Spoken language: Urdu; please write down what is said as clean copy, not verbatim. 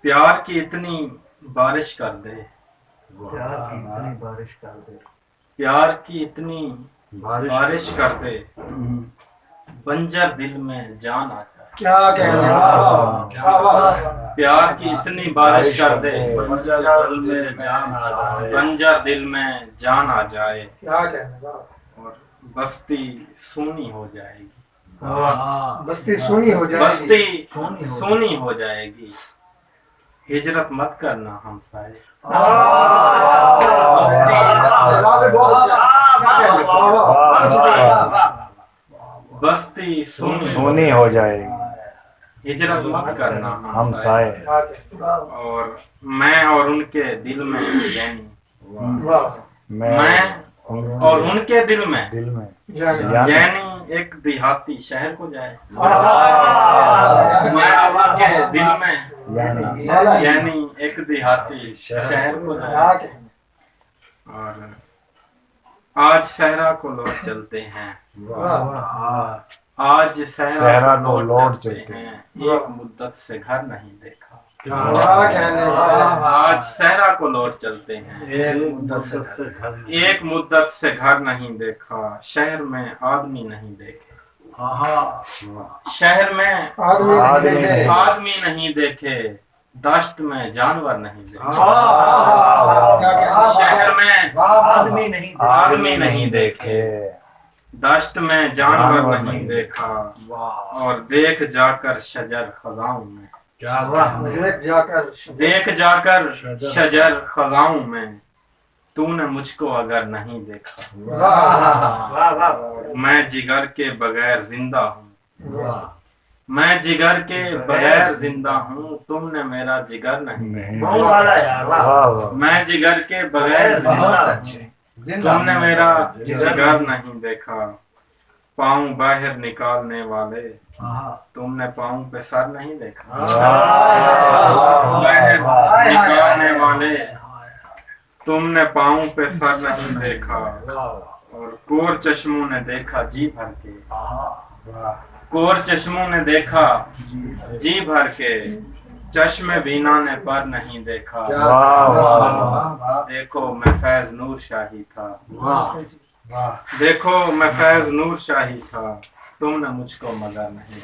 پیار کی اتنی بارش کر دے، پیار کی اتنی بارش کر دے، پیار کی اتنی بارش کر دے، بنجر دل میں جان آ جائے۔ کیا کہنے پیار کی اتنی بارش کر دے، بنجر دل میں جان آ جائے، بنجر دل میں جان آ جائے، کیا کہنے اور بستی سونی ہو جائے گی، بستی سونی ہو جائے گی، بستی سونی ہو جائے گی۔ ہجرت مت کرنا ہمسائے، بہت اچھا بستی سونی ہو جائے گی، ہجرت مت کرنا ہمسائے، اور میں اور ان کے دل میں یعنی میں اور ان کے دل میں دل میں یعنی ایک دیہاتی شہر کو جائے، میں اور ان کے دل میں یعنی ایک دیہاتی شہر کو جائے، اور آج صحرا کو لوٹ چلتے ہیں، آج صحرا کو لوٹ چلتے ہیں، ایک مدت سے گھر نہیں دیکھا، آج صحرا کو لوٹ چلتے ہیں، ایک مدت سے گھر نہیں دیکھا، شہر میں آدمی نہیں دیکھے، شہر میں آدمی نہیں دیکھے، دشت میں جانور نہیں دیکھے، شہر میں آدمی نہیں دیکھے، دشت میں جانور نہیں دیکھا، اور دیکھ جا کر شجر خزاؤں میں، دیکھ جا کر شجر خزاؤں میں، تو نے مجھ کو اگر نہیں دیکھا، میں جگر کے بغیر زندہ ہوں، میں جگر کے بغیر زندہ ہوں، تم نے میرا جگر نہیں دیکھا، میں جگر کے بغیر زندہ ہوں، تم نے میرا جگر نہیں دیکھا، پاؤں باہر نکالنے والے، تم نے پاؤں پہ سر نہیں دیکھا، باہر نکالنے والے، تم نے پاؤں پہ سر نہیں دیکھا، اور کور چشموں نے دیکھا جی بھر کے، کور چشموں نے دیکھا جی بھر کے، چشم بینا نے پر نہیں دیکھا، دیکھو میں فیض نور شاہی تھا، دیکھو میں فیض نور شاہی تھا، تم نے مجھ کو مگر نہیں